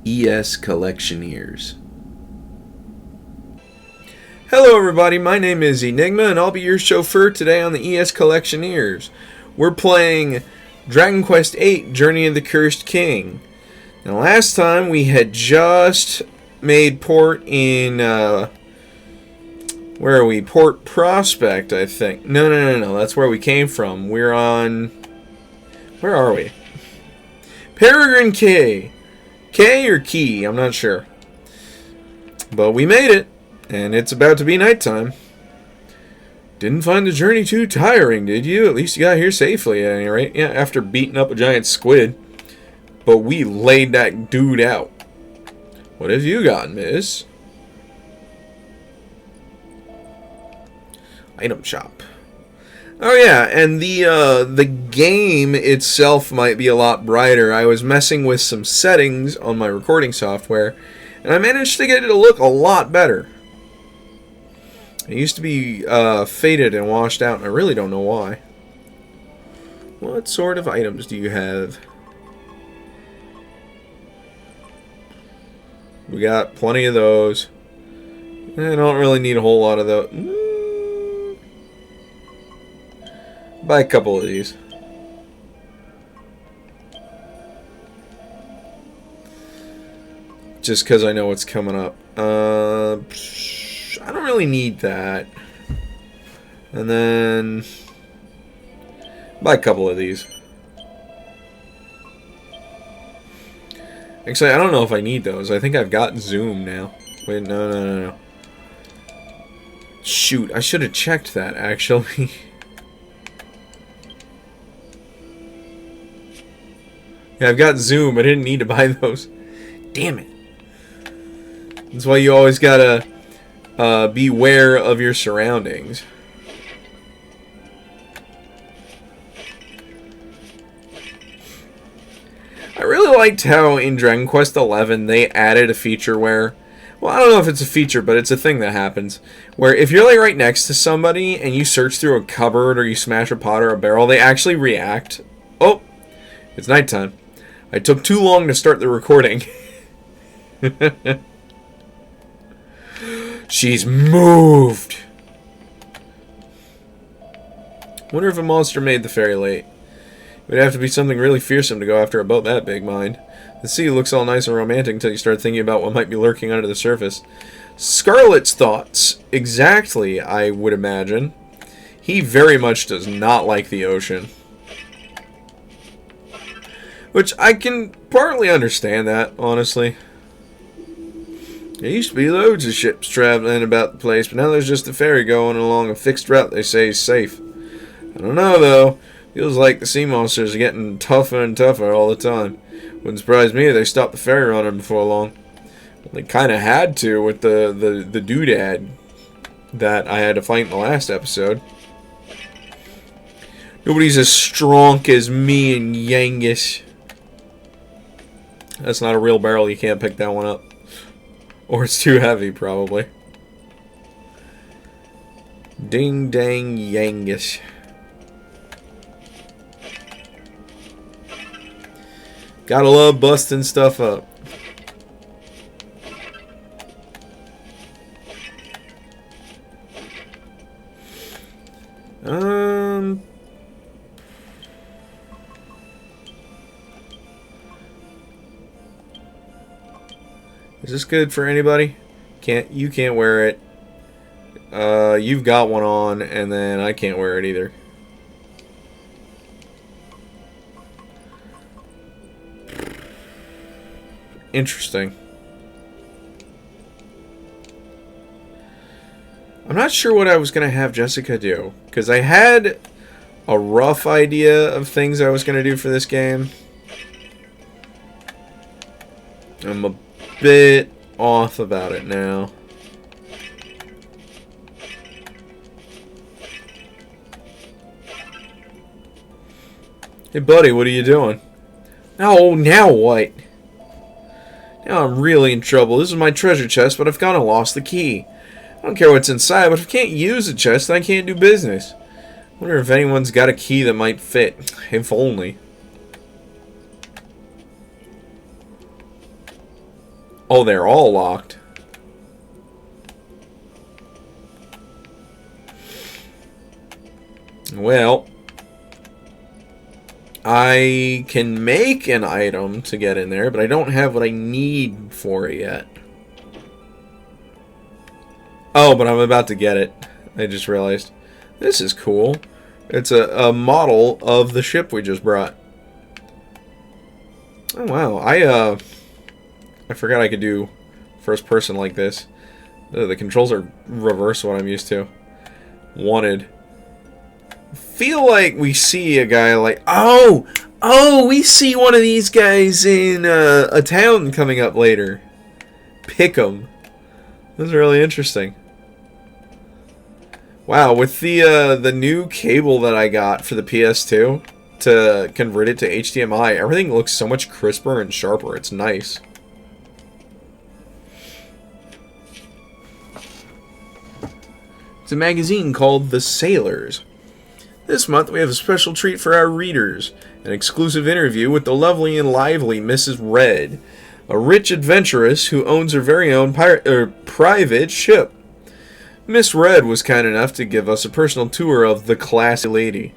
ES Collectioneers. Hello everybody, my name is Enigma and I'll be your chauffeur today on the ES Collectioneers. We're playing Dragon Quest VIII Journey of the Cursed King. Now last time we had just made port in, where are we? Port Prospect, I think. No, that's where we came from. We're on, where are we? Peregrine Key. K or Key, I'm not sure. But we made it. And it's about to be nighttime. Didn't find the journey too tiring, did you? At least you got here safely, at any rate. Yeah, after beating up a giant squid. But we laid that dude out. What have you got, miss? Item shop. Oh yeah, and the game itself might be a lot brighter. I was messing with some settings on my recording software, and I managed to get it to look a lot better. It used to be faded and washed out, and I really don't know why. What sort of items do you have? We got plenty of those. I don't really need a whole lot of those. Buy a couple of these. Just because I know what's coming up. I don't really need that. And then buy a couple of these. Actually, I don't know if I need those. I think I've got zoom now. Wait, no. Shoot, I should have checked that, actually. Yeah, I've got zoom. I didn't need to buy those. Damn it. That's why you always gotta beware of your surroundings. I really liked how in Dragon Quest XI they added a feature where, well, I don't know if it's a feature, but it's a thing that happens, where if you're like right next to somebody and you search through a cupboard or you smash a pot or a barrel, they actually react. Oh, it's nighttime. I took too long to start the recording. She's moved. Wonder if a monster made the ferry late. It would have to be something really fearsome to go after a boat that big, mind. The sea looks all nice and romantic until you start thinking about what might be lurking under the surface. Scarlet's thoughts. Exactly, I would imagine. He very much does not like the ocean. Which I can partly understand that, honestly. There used to be loads of ships traveling about the place, but now there's just a ferry going along a fixed route they say is safe. I don't know, though. Feels like the sea monsters are getting tougher and tougher all the time. Wouldn't surprise me if they stopped the ferry running before long. Well, they kind of had to with the doodad that I had to fight in the last episode. Nobody's as strong as me and Yangus. That's not a real barrel. You can't pick that one up. Or it's too heavy, probably. Ding dang Yangus. Gotta love busting stuff up. Is this good for anybody? You can't wear it. You've got one on, and then I can't wear it either. Interesting. I'm not sure what I was going to have Jessica do, because I had a rough idea of things I was going to do for this game. I'm a bit off about it now. Hey buddy, what are you doing? Oh, now what? Now I'm really in trouble. This is my treasure chest, but I've kind of lost the key. I don't care what's inside, but if I can't use the chest, then I can't do business. I wonder if anyone's got a key that might fit. If only. Oh, they're all locked. Well, I can make an item to get in there, but I don't have what I need for it yet. Oh, but I'm about to get it. I just realized. This is cool. It's a model of the ship we just brought. Oh, wow. I forgot I could do first person like this. The controls are reverse what I'm used to. Wanted. Feel like we see a guy like... Oh! Oh, we see one of these guys in a town coming up later. Pick 'em. This is really interesting. Wow, with the new cable that I got for the PS2 to convert it to HDMI, everything looks so much crisper and sharper. It's nice. It's a magazine called The Sailors. This month we have a special treat for our readers. An exclusive interview with the lovely and lively Mrs. Red, a rich adventuress who owns her very own private ship. Miss Red was kind enough to give us a personal tour of the classy lady.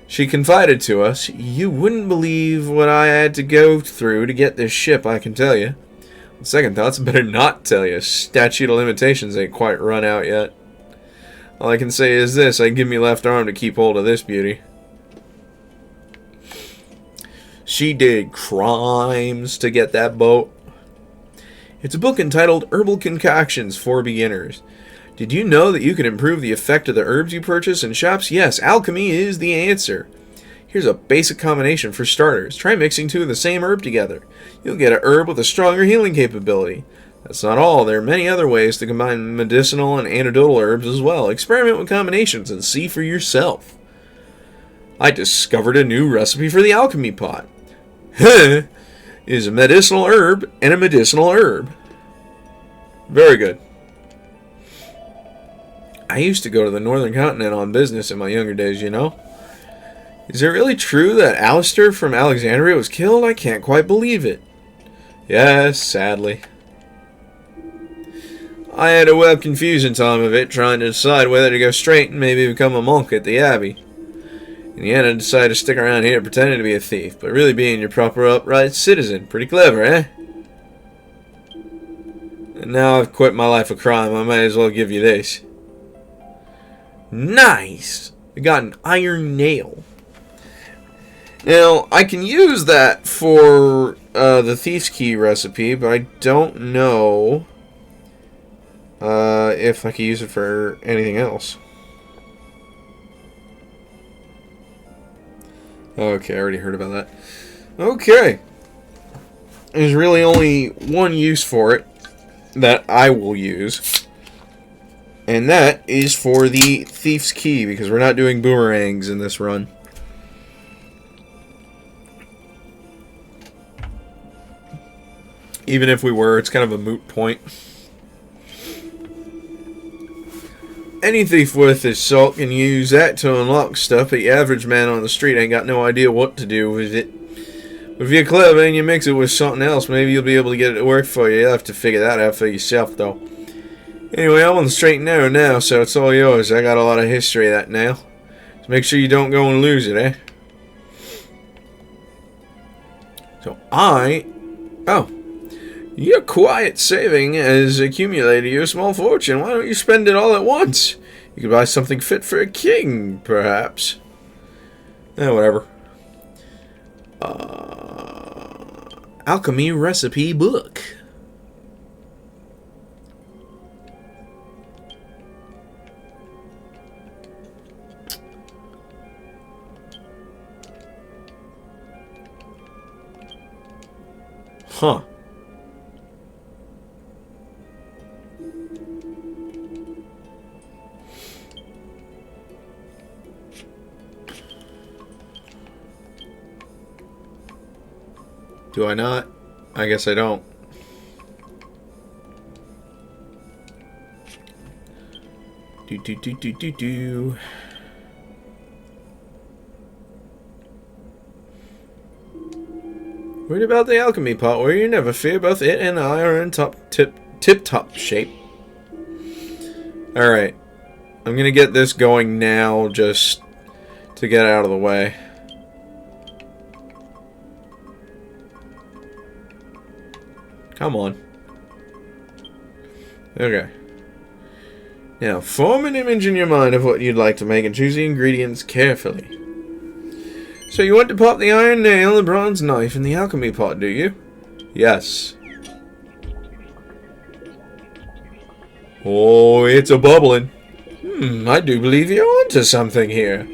She confided to us, "You wouldn't believe what I had to go through to get this ship, I can tell you." On second thoughts, better not tell you. Statute of limitations ain't quite run out yet. All I can say is this, I give me left arm to keep hold of this beauty. She did crimes to get that boat. It's a book entitled Herbal Concoctions for Beginners. Did you know that you can improve the effect of the herbs you purchase in shops? Yes, alchemy is the answer. Here's a basic combination for starters. Try mixing two of the same herb together. You'll get a herb with a stronger healing capability. That's not all. There are many other ways to combine medicinal and antidotal herbs as well. Experiment with combinations and see for yourself. I discovered a new recipe for the alchemy pot. Is a medicinal herb and a medicinal herb. Very good. I used to go to the northern continent on business in my younger days, you know. Is it really true that Alistair from Alexandria was killed? I can't quite believe it. Yes, sadly. I had a well confusing time of it, trying to decide whether to go straight and maybe become a monk at the abbey. In the end, I decided to stick around here pretending to be a thief, but really being your proper upright citizen. Pretty clever, eh? And now I've quit my life of crime, I may as well give you this. Nice! I got an iron nail. Now, I can use that for the Thief's Key recipe, but I don't know if I can use it for anything else. Okay, I already heard about that. Okay. There's really only one use for it that I will use. And that is for the Thief's Key, because we're not doing boomerangs in this run. Even if we were, it's kind of a moot point. Any thief worth his salt can use that to unlock stuff, but the average man on the street ain't got no idea what to do with it. But if you're clever and you mix it with something else, maybe you'll be able to get it to work for you. You'll have to figure that out for yourself, though. Anyway, I'm on the straight and narrow now, so it's all yours. I got a lot of history of that now. So make sure you don't go and lose it, eh? So Oh. Your quiet saving has accumulated you a small fortune. Why don't you spend it all at once? You could buy something fit for a king, perhaps. Whatever. Alchemy recipe book. Huh. Do I not? I guess I don't. Do. Worried about the alchemy pot, where you never fear. Both it and I are in tip-top shape. Alright. I'm gonna get this going now, just to get out of the way. Come on. Okay. Now, form an image in your mind of what you'd like to make and choose the ingredients carefully. So you want to pop the iron nail, the bronze knife, and the alchemy pot, do you? Yes. Oh, it's a bubbling. I do believe you're onto something here.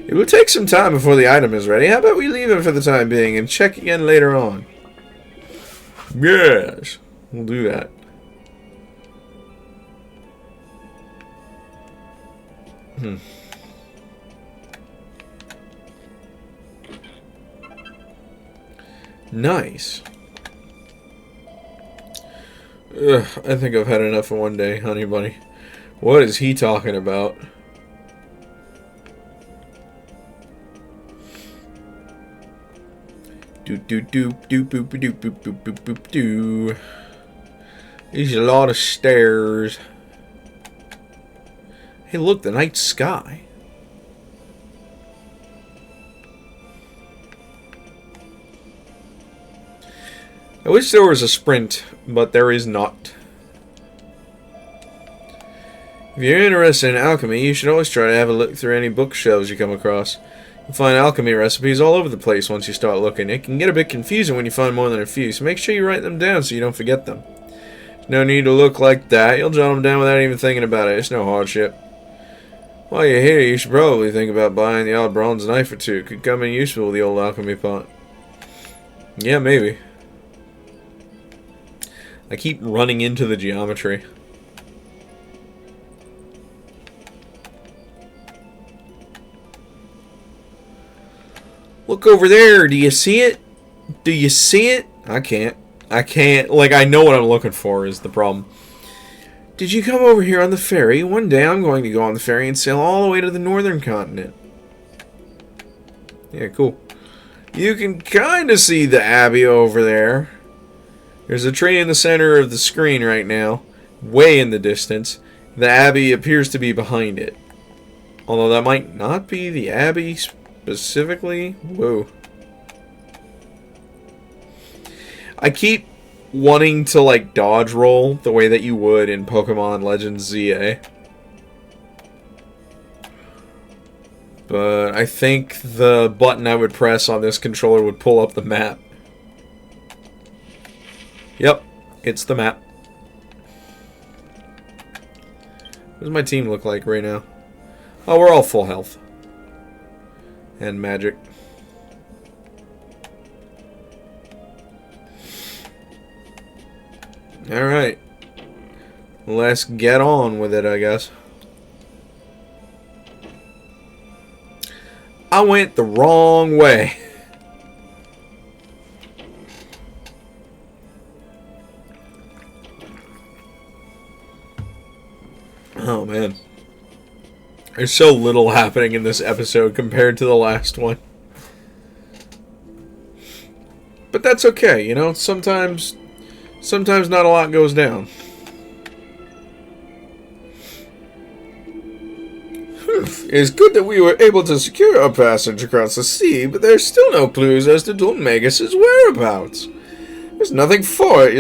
It will take some time before the item is ready. How about we leave it for the time being and check again later on? Yes, we'll do that. Nice. Ugh, I think I've had enough for one day, honey bunny. What is he talking about? Do do do do boop do boop boop boop boop do. There's a lot of stairs. Hey, look, the night sky. I wish there was a sprint, but there is not. If you're interested in alchemy, you should always try to have a look through any bookshelves you come across. You'll find alchemy recipes all over the place once you start looking. It can get a bit confusing when you find more than a few, so make sure you write them down so you don't forget them. No need to look like that. You'll jot them down without even thinking about it. It's no hardship. While you're here, you should probably think about buying the odd bronze knife or two. Could come in useful with the old alchemy pot. Yeah, maybe. I keep running into the geometry. Look over there. Do you see it? Do you see it? I can't. I can't. Like, I know what I'm looking for is the problem. Did you come over here on the ferry? One day I'm going to go on the ferry and sail all the way to the northern continent. Yeah, cool. You can kind of see the Abbey over there. There's a tree in the center of the screen right now, way in the distance. The Abbey appears to be behind it. Although that might not be the Abbey specifically. Whoa. I keep wanting to, like, dodge roll the way that you would in Pokemon Legends ZA. But I think the button I would press on this controller would pull up the map. Yep, it's the map. What does my team look like right now? Oh, we're all full health. And magic. Alright. Let's get on with it, I guess. I went the wrong way. Oh, man. There's so little happening in this episode compared to the last one. But that's okay, you know? Sometimes not a lot goes down. It's good that we were able to secure our passage across the sea, but there's still no clues as to Dulmagus' whereabouts. There's nothing for it.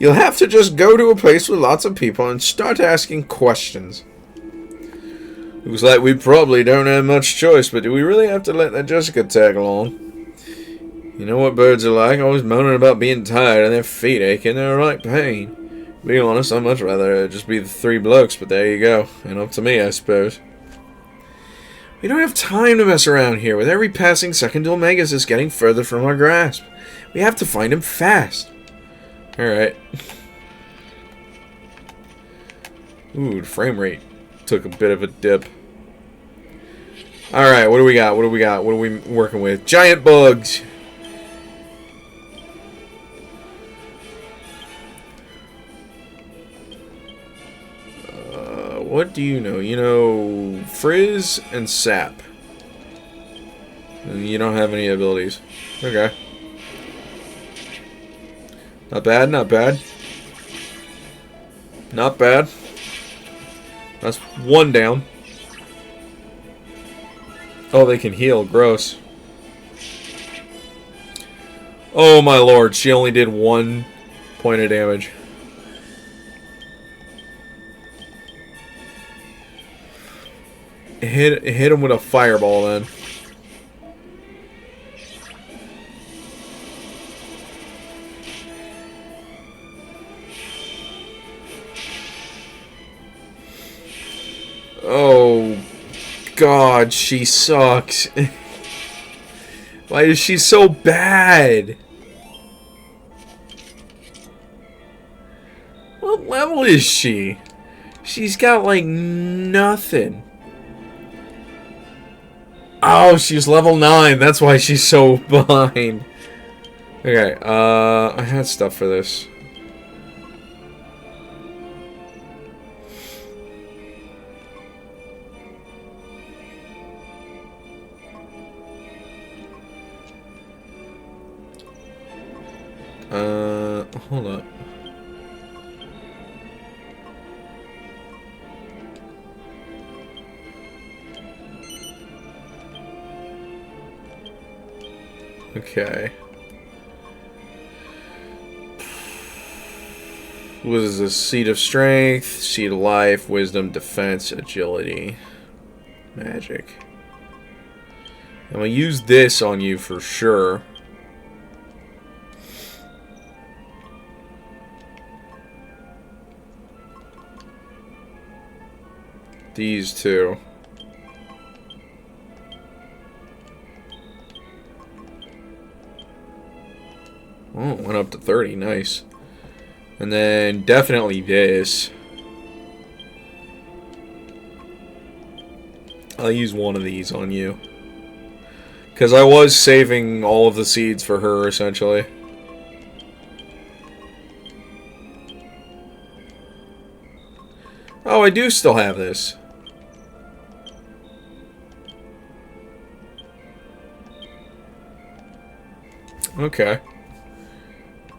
You'll have to just go to a place with lots of people and start asking questions. Looks like we probably don't have much choice, but do we really have to let that Jessica tag along? You know what birds are like, always moaning about being tired and their feet aching, they're a right pain. To be honest, I'd much rather just be the three blokes, but there you go. And up to me, I suppose. We don't have time to mess around here. With every passing second, Dulmagus is getting further from our grasp. We have to find him fast. Alright. Ooh, the frame rate took a bit of a dip. Alright, what do we got? What do we got? What are we working with? Giant bugs! What do you know? You know Frizz and Sap. And you don't have any abilities. Okay. Not bad, not bad. Not bad. That's one down. Oh, they can heal. Gross. Oh my lord, she only did 1 point of damage. Hit him with a fireball then. Oh god, she sucks. Why is she so bad? What level is she? She's got like nothing. Oh, she's level 9. That's why she's so behind. Okay, I had stuff for this. Hold up. Okay. What is this? Seed of Strength, Seed of Life, Wisdom, Defense, Agility, Magic. I'm gonna use this on you for sure. These two. Oh, it went up to 30. Nice. And then definitely this. I'll use one of these on you. Because I was saving all of the seeds for her, essentially. Oh, I do still have this. Okay.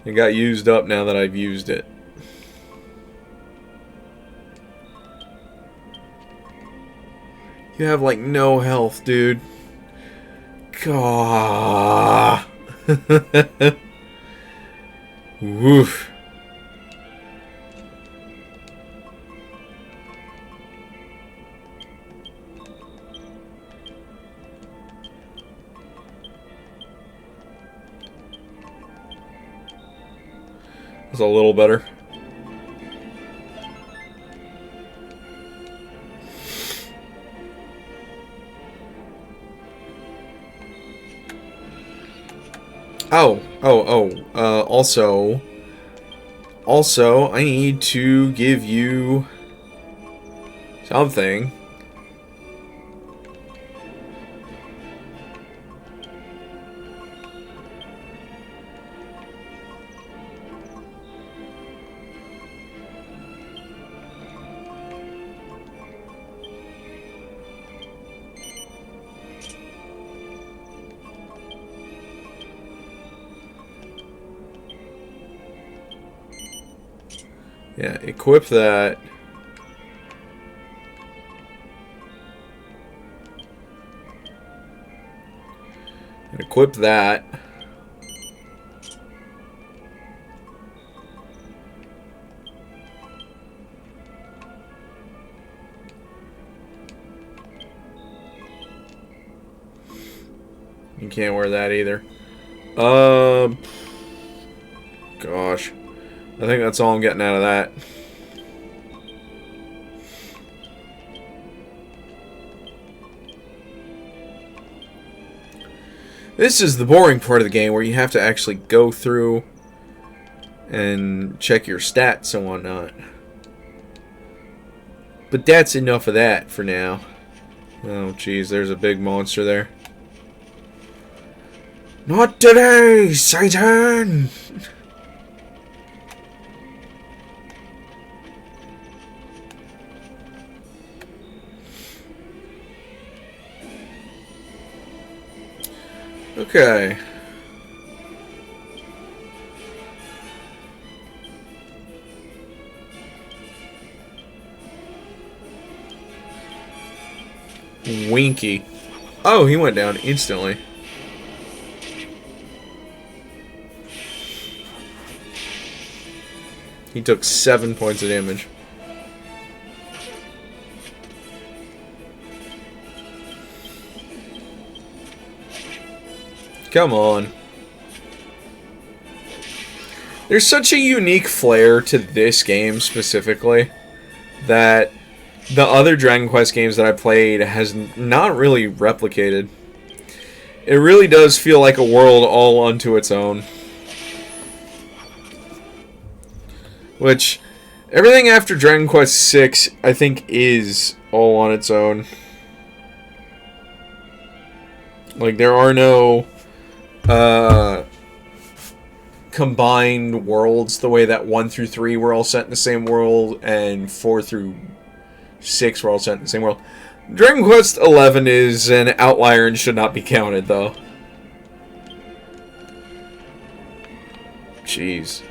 It got used up now that I've used it. You have like no health, dude. Gah. Woof. It's a little better. Also, I need to give you something. Yeah, equip that. Equip that. You can't wear that either. Gosh. I think that's all I'm getting out of that. This is the boring part of the game where you have to actually go through and check your stats and whatnot. But that's enough of that for now. Oh, jeez, there's a big monster there. Not today, Satan! Okay. Winky. Oh, he went down instantly. He took 7 points of damage. Come on. There's such a unique flair to this game specifically that the other Dragon Quest games that I played has not really replicated. It really does feel like a world all unto its own. Which, everything after Dragon Quest VI, I think, is all on its own. Like, there are no combined worlds the way that 1 through 3 were all set in the same world and 4 through 6 were all set in the same world. Dragon Quest XI is an outlier and should not be counted, though. Jeez.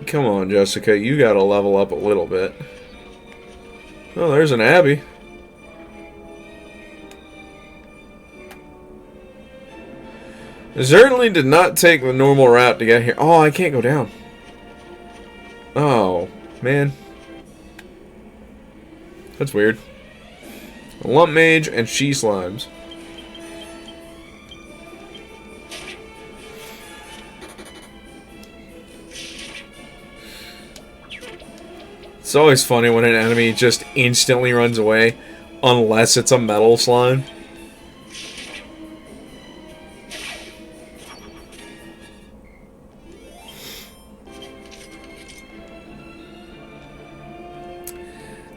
Come on, Jessica, you gotta level up a little bit. Oh, there's an Abbey. I certainly did not take the normal route to get here. Oh, I can't go down. Oh, man. That's weird. A Lump Mage and She Slimes. It's always funny when an enemy just instantly runs away, unless it's a metal slime.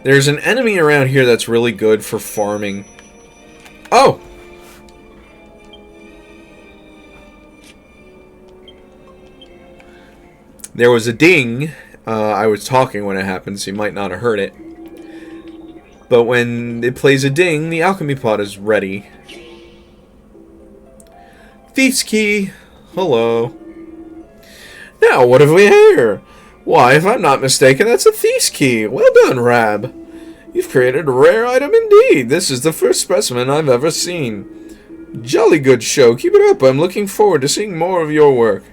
There's an enemy around here that's really good for farming. Oh! There was a ding. I was talking when it happened, so you might not have heard it. But when it plays a ding, the alchemy pot is ready. Thief's key. Hello. Now, what have we here? Why, if I'm not mistaken, that's a thief's key. Well done, Rab. You've created a rare item indeed. This is the first specimen I've ever seen. Jolly good show. Keep it up. I'm looking forward to seeing more of your work.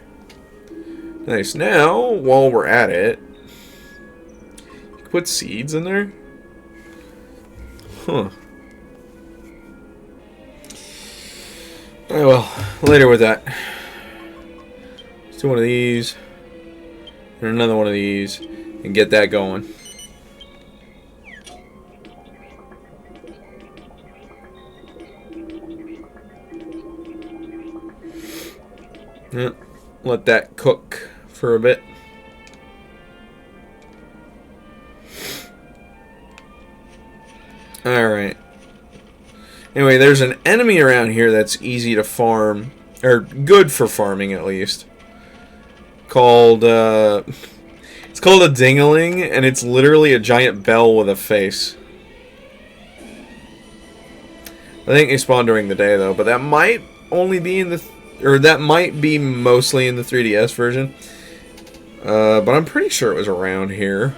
Nice. Now, while we're at it, you can put seeds in there? Huh. Oh well, later with that. Let's do one of these. And another one of these. And get that going. Yeah, let that cook for a bit. Alright. Anyway, there's an enemy around here that's easy to farm. Or good for farming, at least. Called, it's called a dingaling, and it's literally a giant bell with a face. I think they spawn during the day, though, but that might only be in the... Or that might be mostly in the 3DS version. But I'm pretty sure it was around here.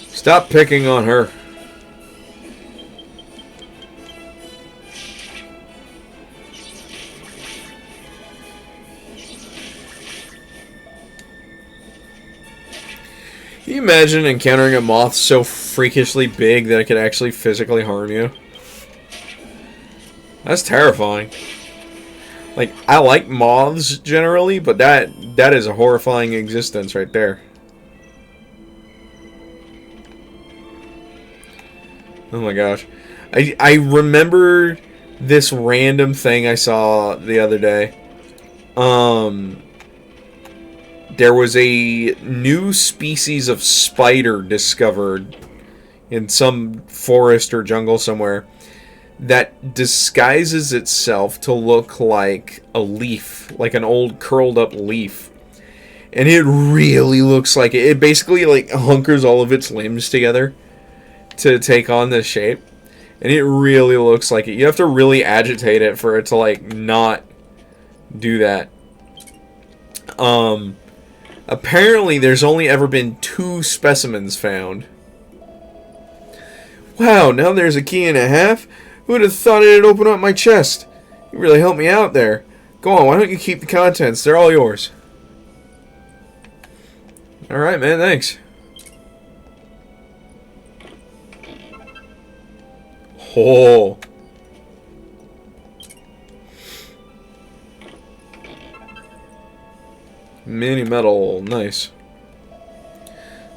Stop picking on her. Can you imagine encountering a moth so freakishly big that it could actually physically harm you? That's terrifying. Like, I like moths generally, but that is a horrifying existence right there. Oh my gosh. I remember this random thing I saw the other day. There was a new species of spider discovered in some forest or jungle somewhere that disguises itself to look like a leaf, like an old curled up leaf. And it really looks like it. It basically like hunkers all of its limbs together to take on this shape. And it really looks like it. You have to really agitate it for it to like not do that. Apparently there's only ever been 2 specimens found. Wow, now there's a key and a half? Who would have thought it'd open up my chest? You really helped me out there. Go on, why don't you keep the contents? They're all yours. Alright, man, thanks. Oh. Mini metal, nice.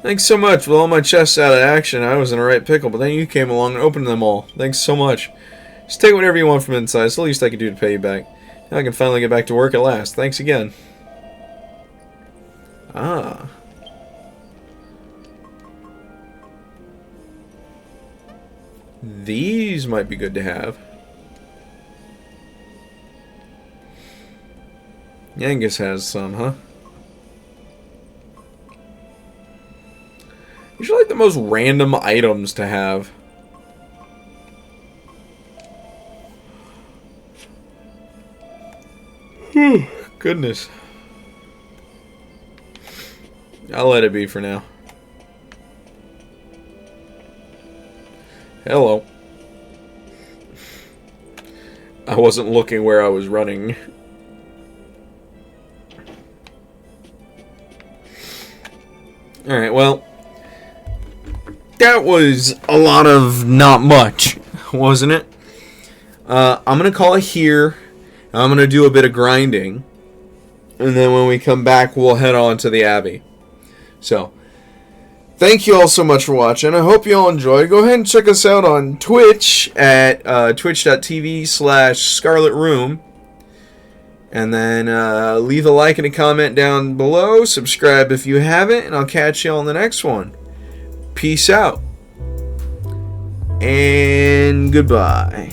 Thanks so much. With all my chests out of action, I was in a right pickle, but then you came along and opened them all. Thanks so much. Just take whatever you want from inside. It's the least I can do to pay you back. Now I can finally get back to work at last. Thanks again. Ah. These might be good to have. Angus has some, huh? These are like the most random items to have. Goodness. I'll let it be for now. Hello. I wasn't looking where I was running. Alright, well. That was a lot of not much, wasn't it? I'm going to call it here. I'm going to do a bit of grinding. And then when we come back, we'll head on to the Abbey. So, thank you all so much for watching. I hope you all enjoyed. Go ahead and check us out on Twitch at twitch.tv/Scarlet Room. And then leave a like and a comment down below. Subscribe if you haven't. And I'll catch you on the next one. Peace out. And goodbye.